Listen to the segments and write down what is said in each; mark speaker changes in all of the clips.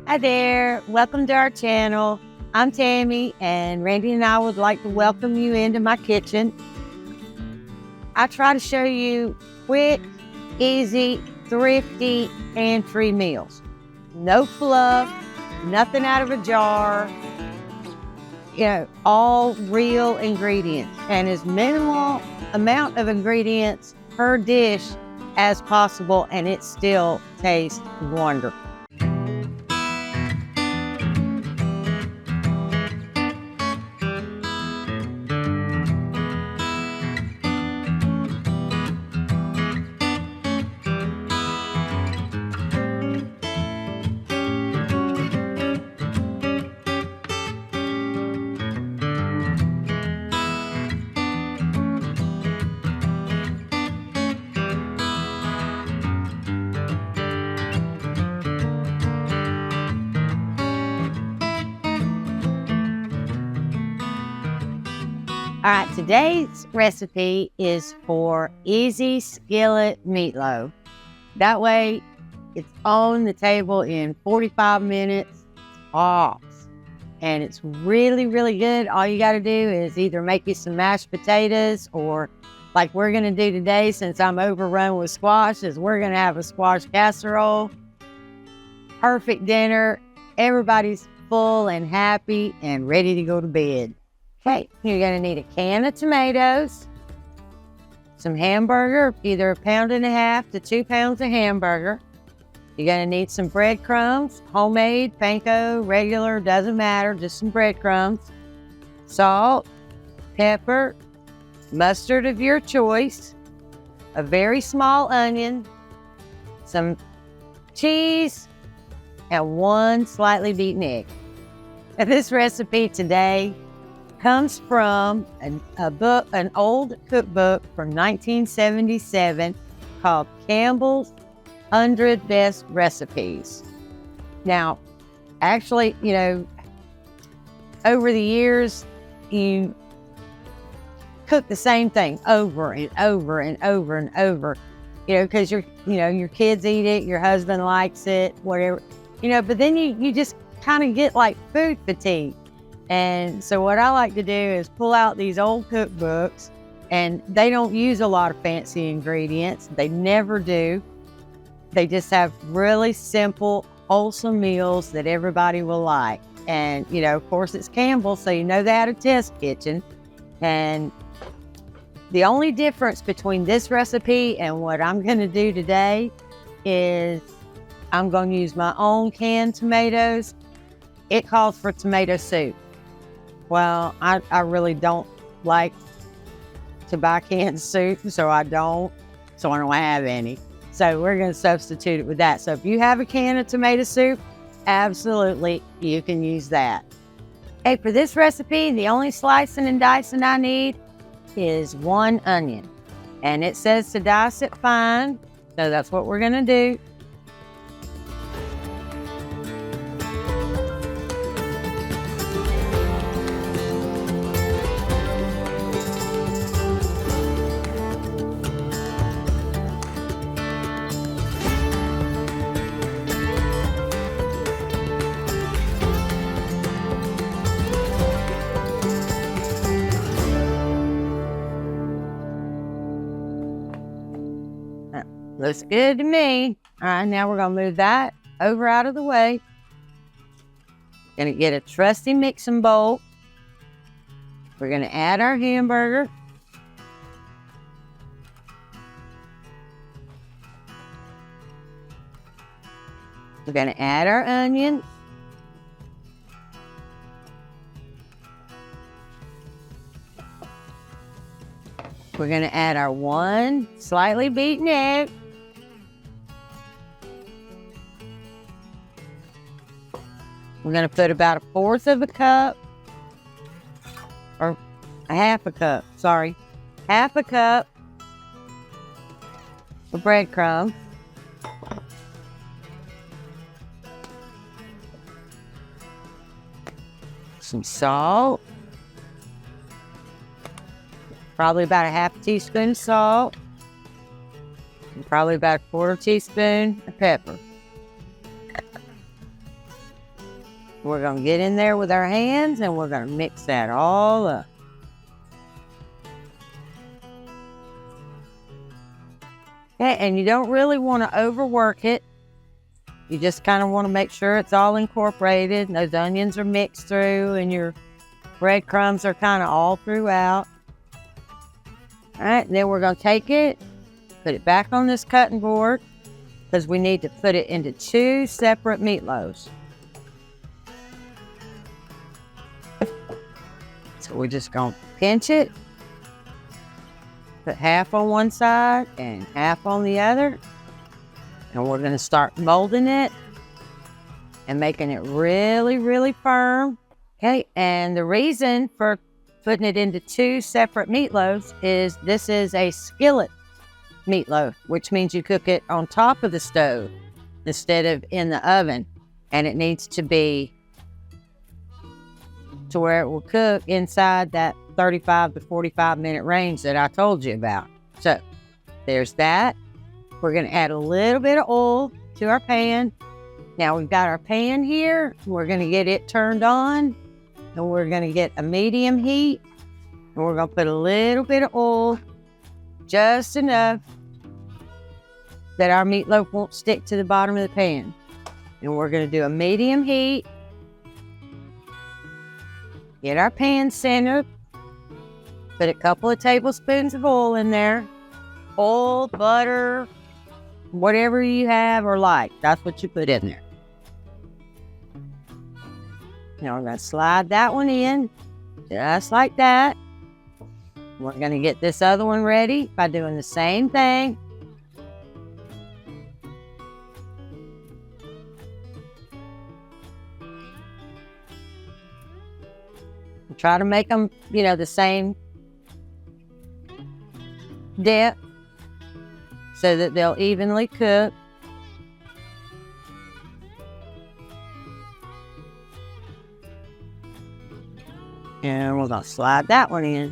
Speaker 1: Hi there, welcome to our channel. I'm Tammy, and Randy and I would like to welcome you into my kitchen. I try to show you quick, easy, thrifty pantry meals. No fluff, nothing out of a jar, all real ingredients and as minimal amount of ingredients per dish as possible, and it still tastes wonderful. All right, today's recipe is for easy skillet meatloaf. That way, it's on the table in 45 minutes tops. And it's really, really good. All you got to do is either make you some mashed potatoes, or like we're going to do today, since I'm overrun with squash, is we're going to have a squash casserole. Perfect dinner. Everybody's full and happy and ready to go to bed. Okay, you're going to need a can of tomatoes, some hamburger, either 1.5 pounds to 2 pounds of hamburger. You're going to need some breadcrumbs, homemade, panko, regular, doesn't matter, just some breadcrumbs, salt, pepper, mustard of your choice, a very small onion, some cheese, and 1 slightly beaten egg. And this recipe today comes from an old cookbook from 1977 called Campbell's 100 Best Recipes. Now, actually, over the years, you cook the same thing over and over and over and over, because your kids eat it, your husband likes it, whatever, but then you just kind of get like food fatigue. And so what I like to do is pull out these old cookbooks, and they don't use a lot of fancy ingredients. They never do. They just have really simple, wholesome meals that everybody will like. And, of course, it's Campbell's, so they had a test kitchen. And the only difference between this recipe and what I'm going to do today is I'm going to use my own canned tomatoes. It calls for tomato soup. Well, I really don't like to buy canned soup, so I don't have any. So we're going to substitute it with that. So if you have a can of tomato soup, absolutely, you can use that. Hey, for this recipe, the only slicing and dicing I need is 1 onion. And it says to dice it fine, so that's what we're going to do. Looks good to me. All right, now we're going to move that over out of the way. Going to get a trusty mixing bowl. We're going to add our hamburger. We're going to add our onions. We're going to add our 1 slightly beaten egg. We're going to put about 1/4 of a cup, or a 1/2 cup, sorry. 1/2 cup of breadcrumbs. Some salt. Probably about a 1/2 teaspoon of salt. And probably about a 1/4 teaspoon of pepper. We're gonna get in there with our hands and we're gonna mix that all up. Okay, and you don't really want to overwork it. You just kind of want to make sure it's all incorporated and those onions are mixed through and your breadcrumbs are kind of all throughout. All right, then we're going to take it, put it back on this cutting board because we need to put it into 2 separate meatloaves. So we're just going to pinch it, put half on one side and half on the other. And we're going to start molding it and making it really, really firm. Okay, and the reason for putting it into 2 separate meatloaves is this is a skillet meatloaf, which means you cook it on top of the stove instead of in the oven. And it needs to be to where it will cook inside that 35 to 45 minute range that I told you about. So there's that. We're going to add a little bit of oil to our pan. Now we've got our pan here. We're going to get it turned on and we're going to get a medium heat. And we're going to put a little bit of oil, just enough that our meatloaf won't stick to the bottom of the pan. And we're going to do a medium heat. Get our pan centered. Put a couple of tablespoons of oil in there. Oil, butter, whatever you have or like, that's what you put in there. Now we're going to slide that one in, just like that. We're going to get this other one ready by doing the same thing. Try to make them, the same depth so that they'll evenly cook. And we're going to slide that one in.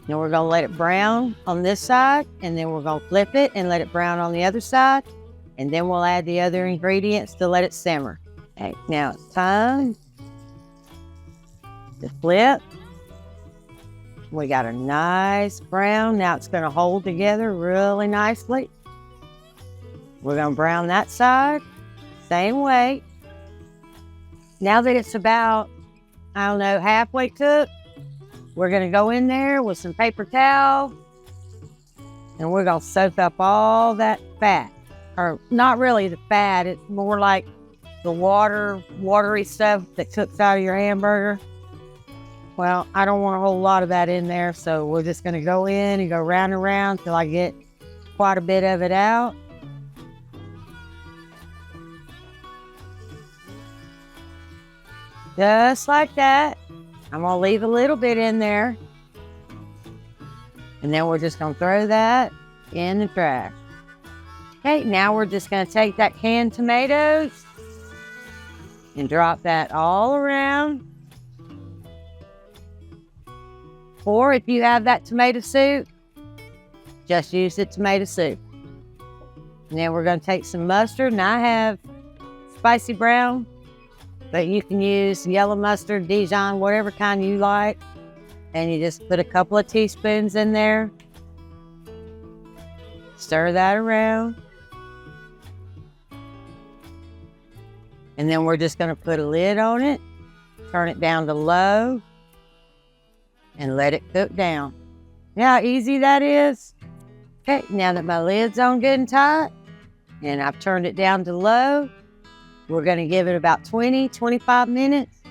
Speaker 1: Now we're going to let it brown on this side, and then we're going to flip it and let it brown on the other side, and then we'll add the other ingredients to let it simmer. Okay, now it's time to flip. We got a nice brown. Now it's going to hold together really nicely. We're going to brown that side, same way. Now that it's about, halfway cooked, we're going to go in there with some paper towel and we're going to soak up all that fat. Or not really the fat, it's more like the watery stuff that cooks out of your hamburger. Well, I don't want a whole lot of that in there, so we're just going to go in and go round and round till I get quite a bit of it out. Just like that. I'm going to leave a little bit in there. And then we're just going to throw that in the trash. Okay, now we're just going to take that canned tomatoes and drop that all around. Or if you have that tomato soup, just use the tomato soup. And then we're going to take some mustard, and I have spicy brown, but you can use yellow mustard, Dijon, whatever kind you like. And you just put a couple of teaspoons in there. Stir that around. And then we're just going to put a lid on it, turn it down to low, and let it cook down. See how easy that is? Okay, now that my lid's on good and tight, and I've turned it down to low, we're going to give it about 20-25 minutes,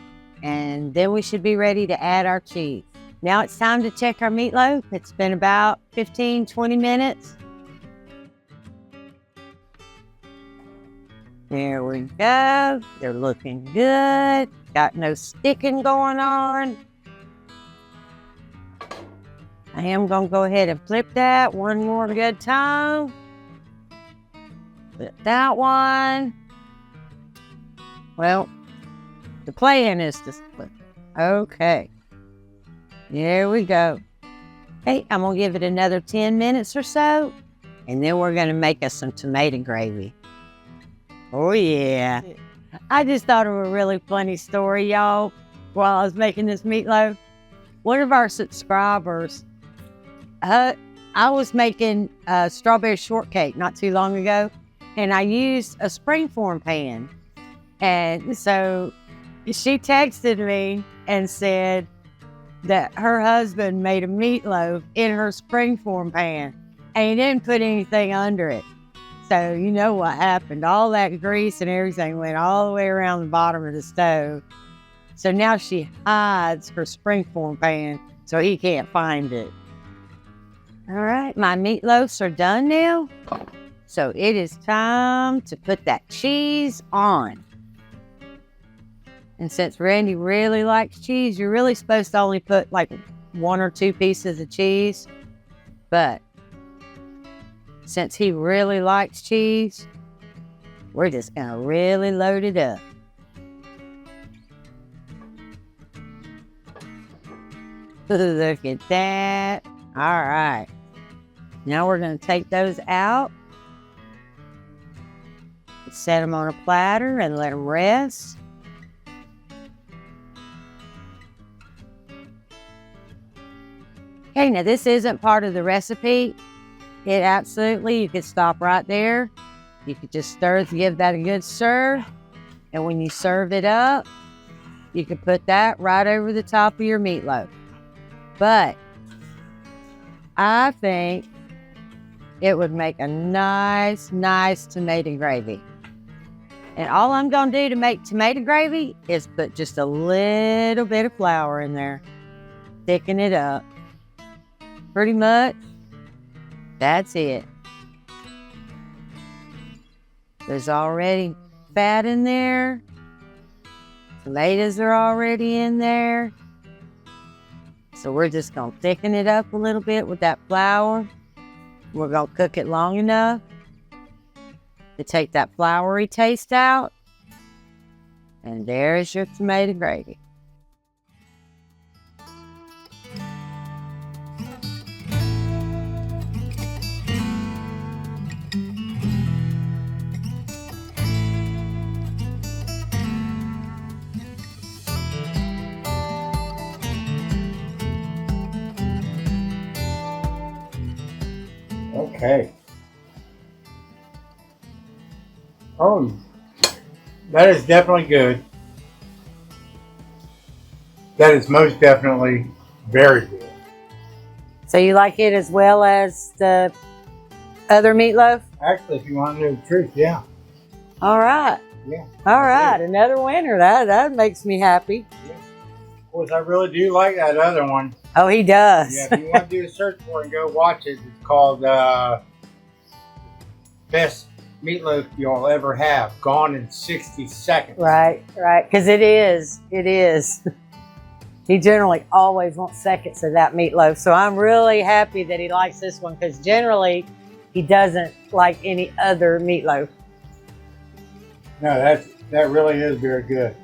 Speaker 1: and then we should be ready to add our cheese. Now it's time to check our meatloaf. It's been about 15-20 minutes. There we go. They're looking good. Got no sticking going on. I am going to go ahead and flip that one more good time. Flip that one. Well, the plan is to flip it. Okay. There we go. Okay, I'm going to give it another 10 minutes or so, and then we're going to make us some tomato gravy. Oh, yeah. I just thought of a really funny story, y'all, while I was making this meatloaf. One of our subscribers, I was making a strawberry shortcake not too long ago, and I used a springform pan. And so she texted me and said that her husband made a meatloaf in her springform pan, and he didn't put anything under it. So you know what happened. All that grease and everything went all the way around the bottom of the stove. So now she hides her springform pan so he can't find it. All right, my meatloafs are done now. So it is time to put that cheese on. And since Randy really likes cheese, you're really supposed to only put like 1 or 2 pieces of cheese. But since he really likes cheese, we're just gonna really load it up. Look at that. All right. Now we're gonna take those out. Set them on a platter and let them rest. Okay, now this isn't part of the recipe. It absolutely, you could stop right there. You could just stir it to give that a good stir. And when you serve it up, you could put that right over the top of your meatloaf. But I think it would make a nice tomato gravy. And all I'm gonna do to make tomato gravy is put just a little bit of flour in there. Thicken it up. Pretty much. That's it. There's already fat in there. Tomatoes are already in there. So we're just gonna thicken it up a little bit with that flour. We're gonna cook it long enough to take that floury taste out. And there's your tomato gravy.
Speaker 2: Okay. Oh, that is definitely good. That is most definitely very good.
Speaker 1: So you like it as well as the other meatloaf?
Speaker 2: Actually, if you want to know the truth, yeah.
Speaker 1: All right.
Speaker 2: Yeah.
Speaker 1: All right, another winner. That makes me happy.
Speaker 2: Yeah. Of course, I really do like that other one.
Speaker 1: Oh, he does.
Speaker 2: Yeah, if you want to do a search for it and go watch it, it's called Best Meatloaf You'll Ever Have, gone in 60 seconds.
Speaker 1: Right, because it is. He generally always wants seconds of that meatloaf, so I'm really happy that he likes this one, because generally he doesn't like any other meatloaf.
Speaker 2: No, that really is very good.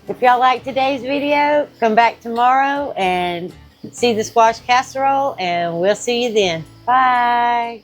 Speaker 1: If y'all like today's video, come back tomorrow and see the squash casserole, and we'll see you then. Bye.